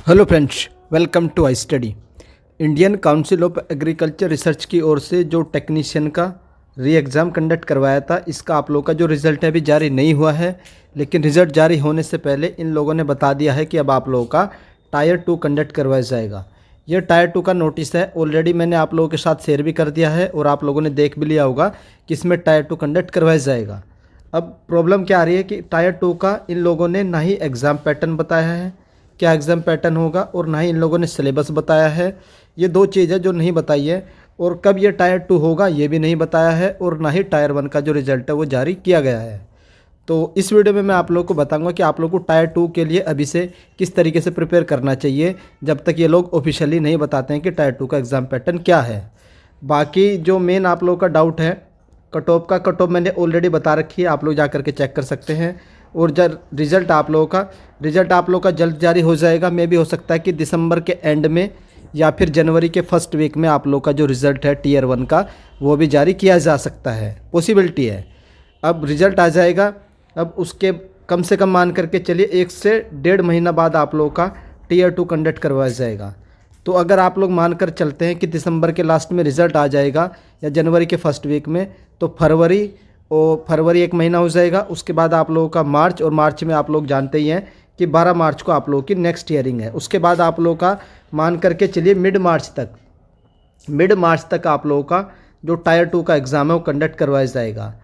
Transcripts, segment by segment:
Hello friends, welcome to I study. Indian council of agriculture research की ओर से जो टेक्नीशियन का री एग्ज़ाम कंडक्ट करवाया था, इसका आप लोगों का जो रिज़ल्ट है अभी जारी नहीं हुआ है। लेकिन रिज़ल्ट जारी होने से पहले इन लोगों ने बता दिया है कि अब आप लोगों का टायर 2 कंडक्ट करवाया जाएगा। यह टायर 2 का नोटिस है, ऑलरेडी मैंने आप लोगों के साथ शेयर भी कर दिया है और आप लोगों ने देख भी लिया होगा कि इसमें टायर 2 कंडक्ट करवाया जाएगा। अब प्रॉब्लम क्या आ रही है कि टायर 2 का इन लोगों ने ना ही एग्ज़ाम पैटर्न बताया है, क्या एग्ज़ाम पैटर्न होगा, और ना ही इन लोगों ने सिलेबस बताया है। ये दो चीज़ें जो नहीं बताई है, और कब ये टायर 2 होगा ये भी नहीं बताया है, और ना ही टायर 1 का जो रिज़ल्ट है वो जारी किया गया है। तो इस वीडियो में मैं आप लोगों को बताऊंगा कि आप लोगों को टायर 2 के लिए अभी से किस तरीके से प्रिपेयर करना चाहिए, जब तक ये लोग ऑफिशियली नहीं बताते हैं कि टायर 2 का एग्ज़ाम पैटर्न क्या है। बाकी जो मेन आप लोगों का डाउट है कट ऑफ मैंने ऑलरेडी बता रखी है, आप लोग जा करके चेक कर सकते हैं। और जब रिज़ल्ट आप लोगों का जल्द जारी हो जाएगा। मे भी हो सकता है कि दिसंबर के एंड में या फिर जनवरी के फर्स्ट वीक में आप लोग का जो रिज़ल्ट है टीयर 1 का वो भी जारी किया जा सकता है, पॉसिबिलिटी है। अब रिज़ल्ट आ जाएगा, अब उसके कम से कम मान करके चलिए 1 से 1.5 महीना बाद आप लोगों का टीयर 2 कंडक्ट करवाया जाएगा। तो अगर आप लोग मानकर चलते हैं कि दिसंबर के लास्ट में रिज़ल्ट आ जाएगा या जनवरी के फर्स्ट वीक में, तो फरवरी 1 महीना हो जाएगा। उसके बाद आप लोगों का मार्च, और मार्च में आप लोग जानते ही हैं कि 12 मार्च को आप लोगों की नेक्स्ट हियरिंग है। उसके बाद आप लोगों का मान करके चलिए मिड मार्च तक आप लोगों का जो टायर 2 का एग्ज़ाम है वो कंडक्ट करवाया जाएगा।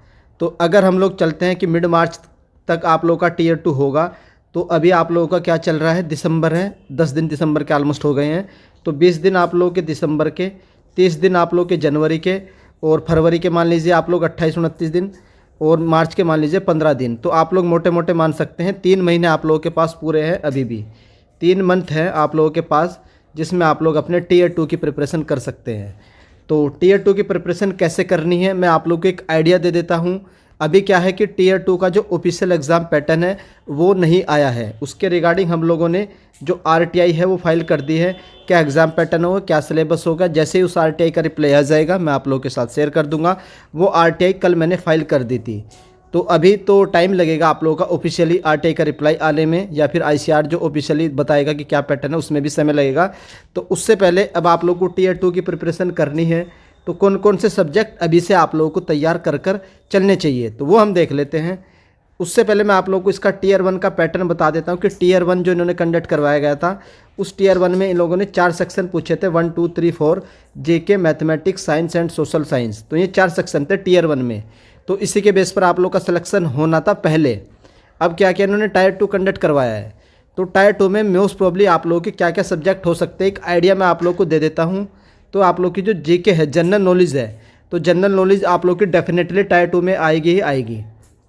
तो अगर हम लोग चलते हैं कि मिड मार्च तक आप लोगों का टीयर 2 होगा, तो अभी आप लोगों का क्या चल रहा है, दिसंबर है, 10 दिन दिसंबर के ऑलमोस्ट हो गए हैं। तो 20 दिन आप लोगों के दिसंबर के, 30 दिन आप लोगों के जनवरी के, और फरवरी के मान लीजिए आप लोग 28-29 दिन, और मार्च के मान लीजिए 15 दिन। तो आप लोग मोटे मोटे मान सकते हैं 3 महीने आप लोगों के पास पूरे हैं। अभी भी 3 मंथ हैं आप लोगों के पास, जिसमें आप लोग अपने टीयर 2 की प्रिपरेशन कर सकते हैं। तो टीयर 2 की प्रिपरेशन कैसे करनी है मैं आप लोग को एक आइडिया दे देता हूँ। अभी क्या है कि टीयर 2 का जो ऑफिशियल एग्ज़ाम पैटर्न है वो नहीं आया है। उसके रिगार्डिंग हम लोगों ने जो RTI है वो फाइल कर दी है, क्या एग्ज़ाम पैटर्न होगा, क्या सिलेबस होगा। जैसे ही उस RTI का रिप्लाई आ जाएगा मैं आप लोगों के साथ शेयर कर दूंगा। वो RTI कल मैंने फाइल कर दी थी, तो अभी तो टाइम लगेगा आप लोगों का ऑफिशियली RTI का रिप्लाई आने में, या फिर ICR जो ऑफिशियली बताएगा कि क्या पैटर्न है उसमें भी समय लगेगा। तो उससे पहले अब आप लोगों को टीयर 2 की प्रिपरेशन करनी है, तो कौन कौन से सब्जेक्ट अभी से आप लोगों को तैयार कर चलने चाहिए, तो वो हम देख लेते हैं। उससे पहले मैं आप लोगों को इसका टीयर 1 का पैटर्न बता देता हूँ कि टीयर 1 जो इन्होंने कंडक्ट करवाया गया था, उस टीयर 1 में इन लोगों ने 4 सेक्शन पूछे थे, 1 2 3 4, JK, mathematics, science and social science. तो ये 4 सेक्शन थे टीयर 1 में। तो इसी के बेस पर आप लोग का सिलेक्शन होना था पहले। अब क्या क्या इन्होंने टायर 2 कंडक्ट करवाया है, तो टायर 2 में मोस्ट प्रॉब्ली आप लोगों के क्या क्या सब्जेक्ट हो सकते हैं, एक आइडिया मैं आप लोग को दे देता हूँ। तो आप लोग की जो JK है, जनरल नॉलेज है, तो जनरल नॉलेज आप लोग की डेफिनेटली टायर 2 में आएगी ही आएगी।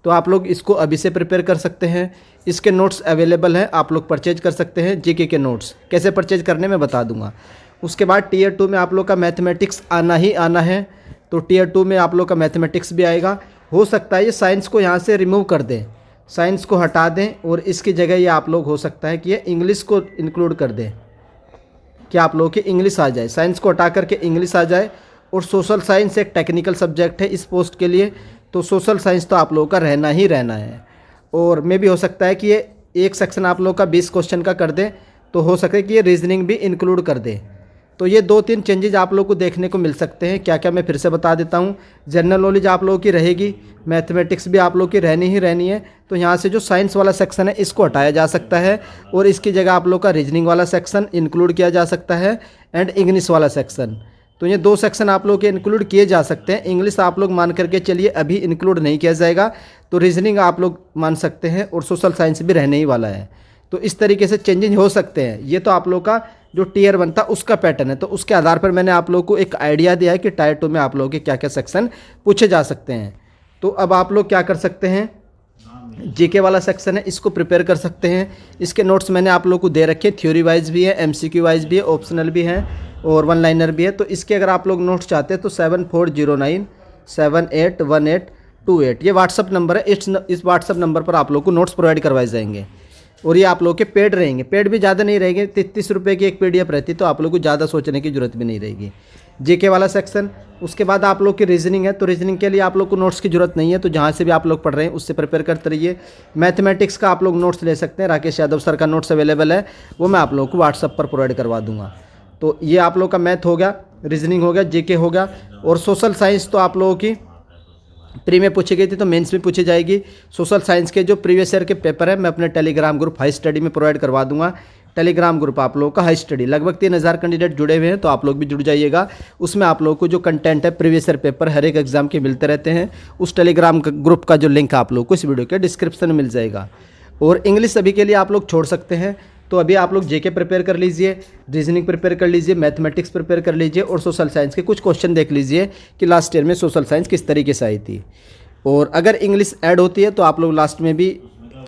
तो आप लोग इसको अभी से प्रिपेयर कर सकते हैं। इसके नोट्स अवेलेबल हैं, आप लोग परचेज कर सकते हैं। JK के नोट्स कैसे परचेज करने में बता दूंगा। उसके बाद टीयर 2 में आप लोग का मैथमेटिक्स आना ही आना है, तो टीयर 2 में आप लोग का मैथमेटिक्स भी आएगा। हो सकता है ये साइंस को यहाँ से रिमूव कर दें, साइंस को हटा दें, और इसकी जगह ये आप लोग हो सकता है कि ये इंग्लिश को इंक्लूड कर दें, कि आप लोगों की इंग्लिश आ जाए, साइंस को हटा करके इंग्लिश आ जाए। और सोशल साइंस एक टेक्निकल सब्जेक्ट है इस पोस्ट के लिए, तो सोशल साइंस तो आप लोगों का रहना ही रहना है। और मे भी हो सकता है कि ये एक सेक्शन आप लोगों का 20 क्वेश्चन का कर दें, तो हो सके कि ये रीजनिंग भी इंक्लूड कर दें। तो ये 2-3 चेंजेज आप लोगों को देखने को मिल सकते हैं। क्या क्या मैं फिर से बता देता हूँ। जनरल नॉलेज आप लोगों की रहेगी, मैथमेटिक्स भी आप लोगों की रहनी ही रहनी है। तो यहाँ से जो साइंस वाला सेक्शन है इसको हटाया जा सकता है, और इसकी जगह आप लोग का रीजनिंग वाला सेक्शन इंक्लूड किया जा सकता है, एंड इंग्लिश वाला सेक्शन। तो ये 2 सेक्शन आप लोग के इंक्लूड किए जा सकते हैं। इंग्लिश आप लोग मान करके चलिए अभी इंक्लूड नहीं किया जाएगा, तो रीजनिंग आप लोग मान सकते हैं, और सोशल साइंस भी रहने ही वाला है। तो इस तरीके से चेंजेस हो सकते हैं। ये तो आप लोग का जो टीयर 1 था उसका पैटर्न है। तो उसके आधार पर मैंने आप लोग को एक आइडिया दिया है कि टायर 2 में आप लोगों के क्या क्या सेक्शन पूछे जा सकते हैं। तो अब आप लोग क्या कर सकते हैं, JK वाला सेक्शन है इसको प्रिपेयर कर सकते हैं। इसके नोट्स मैंने आप लोग को दे रखे, थ्योरी वाइज भी है, MCQ वाइज भी है, ऑप्शनल भी है, और 1 लाइनर भी है। तो इसके अगर आप लोग नोट्स चाहते हैं तो 7409 781828 ये व्हाट्सअप नंबर है। इस व्हाट्सअप नंबर पर आप लोग को नोट्स प्रोवाइड करवाए जाएंगे, और ये आप लोग के पेड रहेंगे। पेड भी ज़्यादा नहीं रहेंगे, 33 रुपये की एक PDF रहती, तो आप लोग को ज़्यादा सोचने की ज़रूरत भी नहीं रहेगी। जीके वाला सेक्शन। उसके बाद आप लोग की रीजनिंग है, तो रीजनिंग के लिए आप लोग को नोट्स की जरूरत नहीं है, तो जहाँ से भी आप लोग पढ़ रहे हैं उससे प्रिपेयर करते रहिए। मैथमेटिक्स का आप लोग नोट्स ले सकते हैं, राकेश यादव सर का नोट्स अवेलेबल है, वो मैं आप लोग को व्हाट्सअप पर प्रोवाइड करवा दूंगा। तो ये आप लोग का मैथ हो गया, रीजनिंग हो गया, जीके हो गया। और सोशल साइंस तो आप लोगों की प्री में पूछी गई थी, तो मेंस में पूछी जाएगी। सोशल साइंस के जो प्रीवियस ईयर के पेपर है मैं अपने टेलीग्राम ग्रुप हाई स्टडी में प्रोवाइड करवा दूंगा। टेलीग्राम ग्रुप आप लोगों का हाई स्टडी, लगभग 3000 कैंडिडेट जुड़े हुए हैं, तो आप लोग भी जुड़ जाइएगा। उसमें आप लोगों को जो कंटेंट है प्रीवियस ईयर पेपर हर एक एग्जाम के मिलते रहते हैं। उस टेलीग्राम ग्रुप का जो लिंक आप लोग को इस वीडियो के डिस्क्रिप्शन में मिल जाएगा। और इंग्लिश सभी के लिए आप लोग छोड़ सकते हैं, तो अभी आप लोग जेके प्रिपेयर कर लीजिए, रीजनिंग प्रिपेयर कर लीजिए, मैथमेटिक्स प्रिपेयर कर लीजिए, और सोशल साइंस के कुछ क्वेश्चन देख लीजिए कि लास्ट ईयर में सोशल साइंस किस तरीके से आई थी। और अगर इंग्लिश ऐड होती है तो आप लोग लास्ट में भी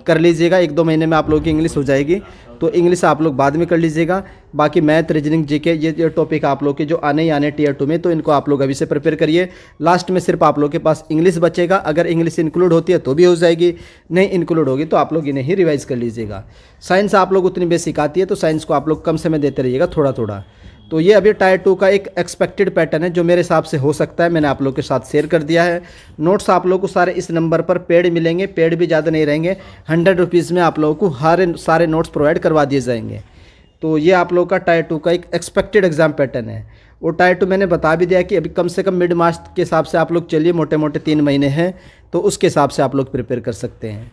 कर लीजिएगा, 1-2 महीने में आप लोगों की इंग्लिश हो जाएगी, तो इंग्लिश आप लोग बाद में कर लीजिएगा। बाकी मैथ, रीजनिंग, जीके ये टॉपिक आप लोग के जो आने ही आने टीयर 2 में, तो इनको आप लोग अभी से प्रिपेयर करिए। लास्ट में सिर्फ आप लोग के पास इंग्लिश बचेगा, अगर इंग्लिश इंक्लूड होती है तो भी हो जाएगी, नहीं इंक्लूड होगी तो आप लोग इन्हें ही रिवाइज कर लीजिएगा। साइंस आप लोग उतनी बेसिक आती है, तो साइंस को आप लोग कम समय देते रहिएगा, थोड़ा थोड़ा। तो ये अभी टायर 2 का एक एक्सपेक्टेड पैटर्न है जो मेरे हिसाब से हो सकता है, मैंने आप लोग के साथ शेयर कर दिया है। नोट्स आप लोग को सारे इस नंबर पर पेड मिलेंगे, पेड भी ज़्यादा नहीं रहेंगे, 100 रुपीज़ में आप लोगों को सारे नोट्स प्रोवाइड करवा दिए जाएंगे। तो ये आप लोग का टायर 2 का एक एक्सपेक्टेड एग्जाम पैटर्न है। और टायर 2 मैंने बता भी दिया कि अभी कम से कम मिड मार्च के हिसाब से आप लोग चलिए, मोटे मोटे 3 महीने हैं, तो उसके हिसाब से आप लोग प्रिपेयर कर सकते हैं।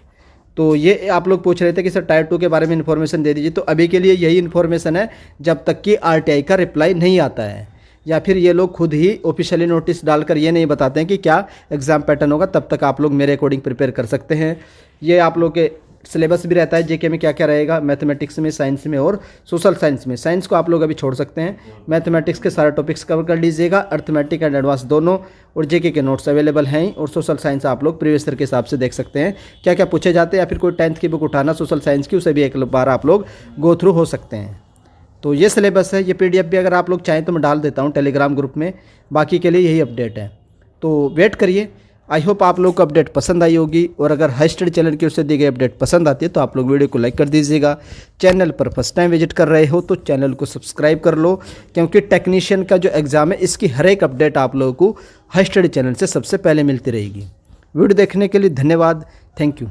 तो ये आप लोग पूछ रहे थे कि सर टायर 2 के बारे में इन्फॉर्मेशन दे दीजिए, तो अभी के लिए यही इन्फॉर्मेशन है, जब तक कि आरटीआई का रिप्लाई नहीं आता है या फिर ये लोग खुद ही ऑफिशियली नोटिस डालकर ये नहीं बताते हैं कि क्या एग्ज़ाम पैटर्न होगा, तब तक आप लोग मेरे अकॉर्डिंग प्रिपेयर कर सकते हैं। ये आप लोग के सिलेबस भी रहता है जेके में क्या क्या रहेगा, मैथमेटिक्स में, साइंस में और सोशल साइंस में। साइंस को आप लोग अभी छोड़ सकते हैं, मैथमेटिक्स के सारे टॉपिक्स कवर कर लीजिएगा, अर्थमेटिक एंड एडवांस दोनों, और जेके के नोट्स अवेलेबल हैं। और सोशल साइंस आप लोग प्रीवियस ईयर के हिसाब से देख सकते हैं क्या क्या पूछे जाते हैं, या फिर कोई 10th की बुक उठाना सोशल साइंस की, उसे भी एक बार आप लोग गो थ्रू हो सकते हैं। तो ये सिलेबस है, ये पीडीएफ भी अगर आप लोग चाहें तो मैं डाल देता हूँ टेलीग्राम ग्रुप में। बाकी के लिए यही अपडेट है, तो वेट करिए। आई होप आप लोग को अपडेट पसंद आई होगी, और अगर हाई स्टडी चैनल की ओर से दी गई अपडेट पसंद आती है तो आप लोग वीडियो को लाइक कर दीजिएगा। चैनल पर फर्स्ट टाइम विजिट कर रहे हो तो चैनल को सब्सक्राइब कर लो, क्योंकि टेक्नीशियन का जो एग्ज़ाम है इसकी हर एक अपडेट आप लोगों को हाई स्टडी चैनल से सबसे पहले मिलती रहेगी। वीडियो देखने के लिए धन्यवाद, थैंक यू।